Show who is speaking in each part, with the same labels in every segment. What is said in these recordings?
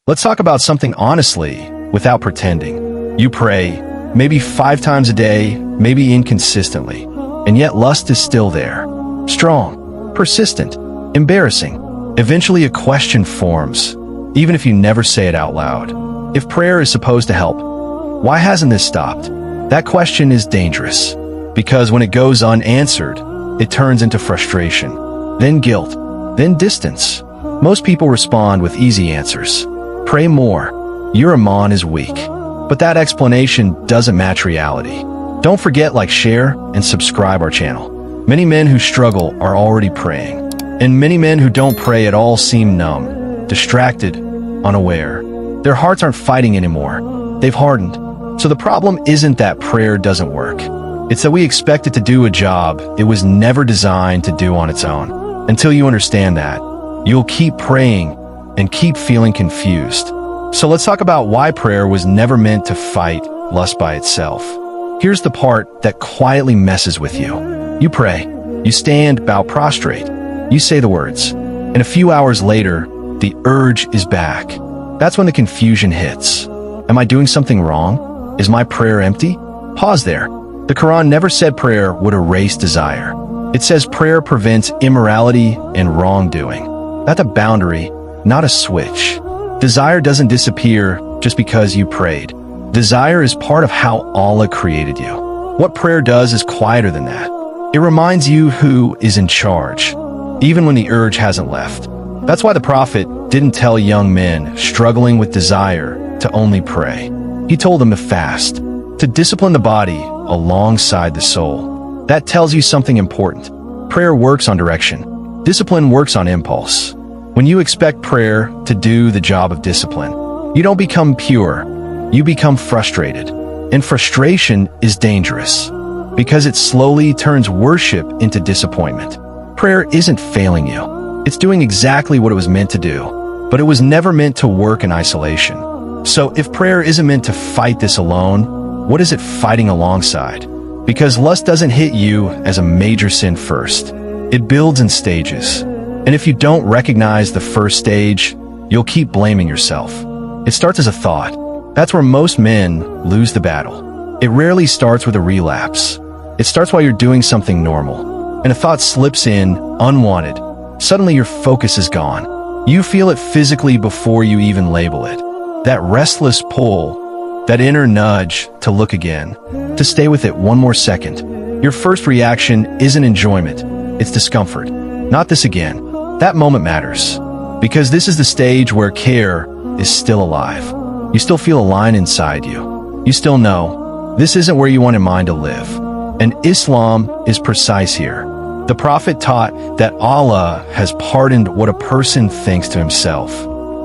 Speaker 1: Let's talk about something honestly, without pretending. You pray, maybe 5 times a day, maybe inconsistently, and yet lust is still there. Strong, persistent, embarrassing. Eventually a question forms, even if you never say it out loud. If prayer is supposed to help, why hasn't this stopped? That question is dangerous, because when it goes unanswered, it turns into frustration, then guilt, then distance. Most people respond with easy answers. Pray more. Your iman is weak. But that explanation doesn't match reality. Don't forget, like, share, and subscribe our channel. Many men who struggle are already praying. And many men who don't pray at all seem numb, distracted, unaware. Their hearts aren't fighting anymore. They've hardened. So the problem isn't that prayer doesn't work. It's that we expect it to do a job it was never designed to do on its own. Until you understand that, you'll keep praying and keep feeling confused. So let's talk about why prayer was never meant to fight lust by itself. Here's the part that quietly messes with you. You pray. You stand, bow prostrate. You say the words. And a few hours later, the urge is back. That's when the confusion hits. Am I doing something wrong? Is my prayer empty? Pause there. The Quran never said prayer would erase desire. It says prayer prevents immorality and wrongdoing. That's a boundary, not a switch. Desire doesn't disappear just because you prayed. Desire is part of how Allah created you. What prayer does is quieter than that. It reminds you who is in charge, even when the urge hasn't left. That's why the Prophet didn't tell young men struggling with desire to only pray. He told them to fast, to discipline the body alongside the soul. That tells you something important. Prayer works on direction. Discipline works on impulse. When you expect prayer to do the job of discipline, you don't become pure, you become frustrated. And frustration is dangerous, because it slowly turns worship into disappointment. Prayer isn't failing you. It's doing exactly what it was meant to do, but it was never meant to work in isolation. So if prayer isn't meant to fight this alone, what is it fighting alongside? Because lust doesn't hit you as a major sin first. It builds in stages. And if you don't recognize the first stage, you'll keep blaming yourself. It starts as a thought. That's where most men lose the battle. It rarely starts with a relapse. It starts while you're doing something normal, and a thought slips in, unwanted. Suddenly your focus is gone. You feel it physically before you even label it. That restless pull, that inner nudge to look again, to stay with it one more second. Your first reaction isn't enjoyment, it's discomfort. Not this again. That moment matters, because this is the stage where care is still alive. You still feel a line inside you. You still know, this isn't where you want your mind to live. And Islam is precise here. The Prophet taught that Allah has pardoned what a person thinks to himself,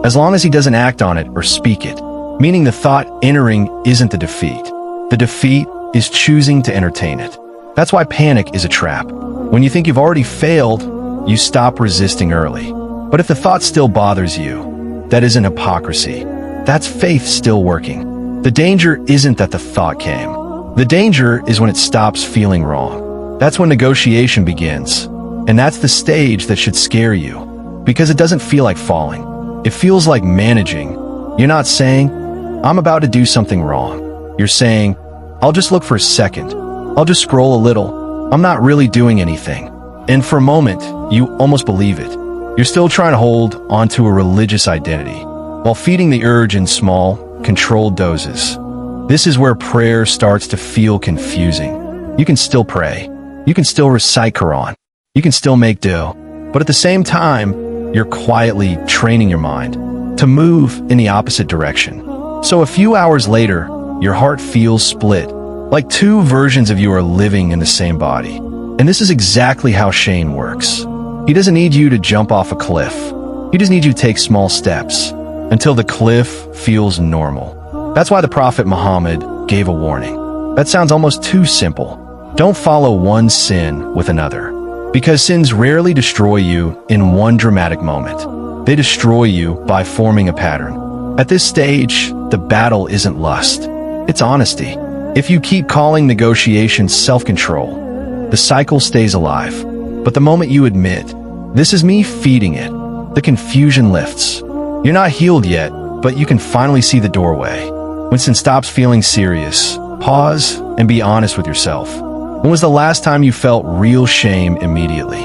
Speaker 1: as long as he doesn't act on it or speak it. Meaning the thought entering isn't the defeat. The defeat is choosing to entertain it. That's why panic is a trap. When you think you've already failed, you stop resisting early. But if the thought still bothers you, that isn't hypocrisy. That's faith still working. The danger isn't that the thought came. The danger is when it stops feeling wrong. That's when negotiation begins. And that's the stage that should scare you, because it doesn't feel like falling. It feels like managing. You're not saying, I'm about to do something wrong. You're saying, I'll just look for a second. I'll just scroll a little. I'm not really doing anything. And for a moment, you almost believe it. You're still trying to hold onto a religious identity, while feeding the urge in small, controlled doses. This is where prayer starts to feel confusing. You can still pray. You can still recite Qur'an. You can still make do. But at the same time, you're quietly training your mind to move in the opposite direction. So a few hours later, your heart feels split, like two versions of you are living in the same body. And this is exactly how Shane works. He doesn't need you to jump off a cliff. He just needs you to take small steps until the cliff feels normal. That's why the Prophet Muhammad gave a warning. That sounds almost too simple. Don't follow one sin with another, because sins rarely destroy you in one dramatic moment. They destroy you by forming a pattern. At this stage, the battle isn't lust, it's honesty. If you keep calling negotiation self-control, the cycle stays alive. But the moment you admit, this is me feeding it, the confusion lifts. You're not healed yet, but you can finally see the doorway. When sin stops feeling serious, pause and be honest with yourself. When was the last time you felt real shame immediately?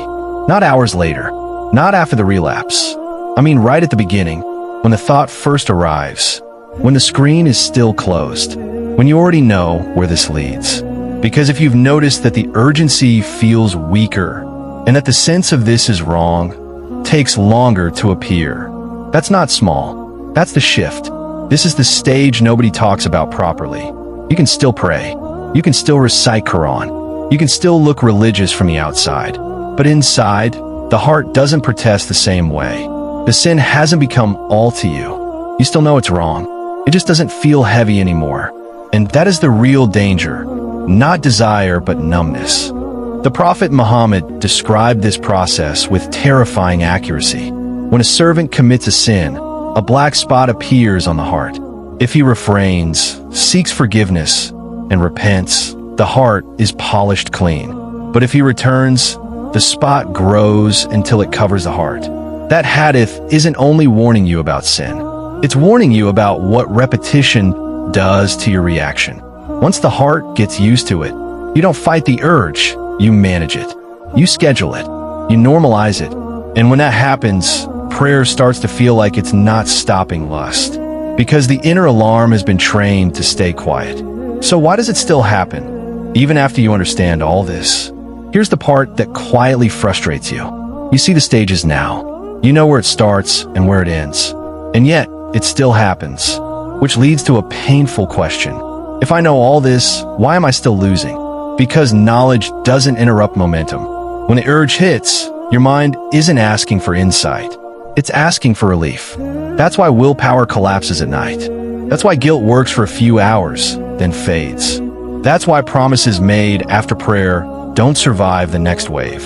Speaker 1: Not hours later, not after the relapse. I mean right at the beginning, when the thought first arrives, when the screen is still closed, when you already know where this leads. Because if you've noticed that the urgency feels weaker, and that the sense of this is wrong takes longer to appear, that's not small. That's the shift. This is the stage nobody talks about properly. You can still pray. You can still recite Qur'an. You can still look religious from the outside. But inside, the heart doesn't protest the same way. The sin hasn't become all to you. You still know it's wrong. It just doesn't feel heavy anymore. And that is the real danger. Not desire, but numbness. The Prophet Muhammad described this process with terrifying accuracy. When a servant commits a sin, a black spot appears on the heart. If he refrains, seeks forgiveness, and repents, the heart is polished clean. But if he returns, the spot grows until it covers the heart. That hadith isn't only warning you about sin. It's warning you about what repetition does to your reaction. Once the heart gets used to it, you don't fight the urge, you manage it. You schedule it. You normalize it. And when that happens, prayer starts to feel like it's not stopping lust. Because the inner alarm has been trained to stay quiet. So why does it still happen? Even after you understand all this, here's the part that quietly frustrates you. You see the stages now. You know where it starts and where it ends. And yet, it still happens. Which leads to a painful question. If I know all this, why am I still losing? Because knowledge doesn't interrupt momentum. When the urge hits, your mind isn't asking for insight. It's asking for relief. That's why willpower collapses at night. That's why guilt works for a few hours, then fades. That's why promises made after prayer don't survive the next wave.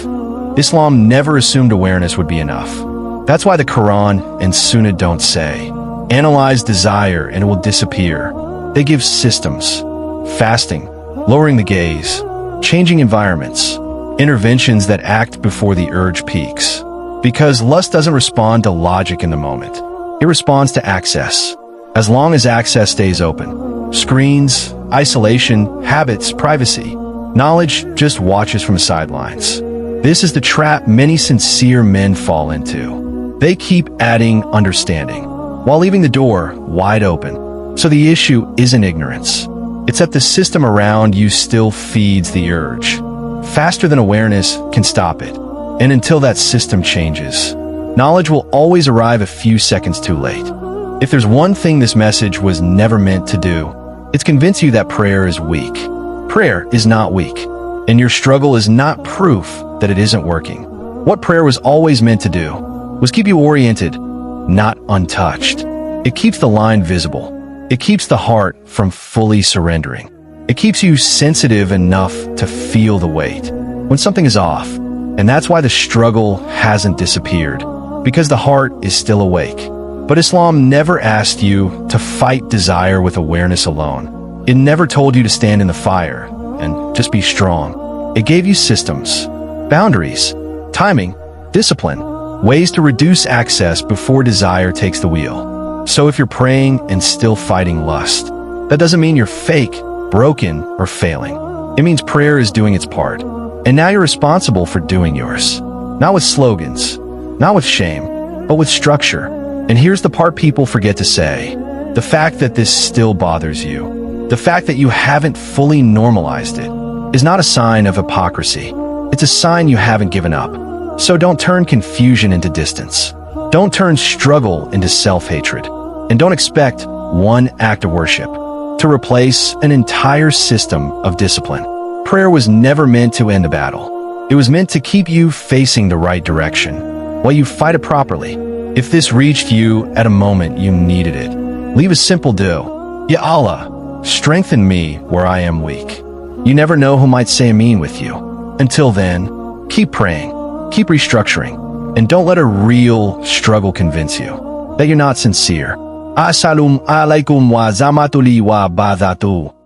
Speaker 1: Islam never assumed awareness would be enough. That's why the Qur'an and Sunnah don't say, analyze desire and it will disappear. They give systems, fasting, lowering the gaze, changing environments, interventions that act before the urge peaks. Because lust doesn't respond to logic in the moment. It responds to access. As long as access stays open, screens, isolation, habits, privacy, knowledge just watches from the sidelines. This is the trap many sincere men fall into. They keep adding understanding, while leaving the door wide open. So the issue isn't ignorance. It's that the system around you still feeds the urge. Faster than awareness can stop it. And until that system changes, knowledge will always arrive a few seconds too late. If there's one thing this message was never meant to do, it's convince you that prayer is weak. Prayer is not weak, and your struggle is not proof that it isn't working. What prayer was always meant to do was keep you oriented, not untouched. It keeps the line visible. It keeps the heart from fully surrendering. It keeps you sensitive enough to feel the weight when something is off. And that's why the struggle hasn't disappeared, because the heart is still awake. But Islam never asked you to fight desire with awareness alone. It never told you to stand in the fire and just be strong. It gave you systems, boundaries, timing, discipline, ways to reduce access before desire takes the wheel. So if you're praying and still fighting lust, that doesn't mean you're fake, broken, or failing. It means prayer is doing its part. And now you're responsible for doing yours. Not with slogans, not with shame, but with structure. And here's the part people forget to say. The fact that this still bothers you, the fact that you haven't fully normalized it, is not a sign of hypocrisy. It's a sign you haven't given up. So don't turn confusion into distance. Don't turn struggle into self-hatred. And don't expect one act of worship to replace an entire system of discipline. Prayer was never meant to end a battle. It was meant to keep you facing the right direction while you fight it properly. If this reached you at a moment you needed it, leave a simple dua. Ya Allah, strengthen me where I am weak. You never know who might say Ameen with you. Until then, keep praying, keep restructuring, and don't let a real struggle convince you that you're not sincere. Assalamu alaikum wa rahmatullahi wa barakatuh.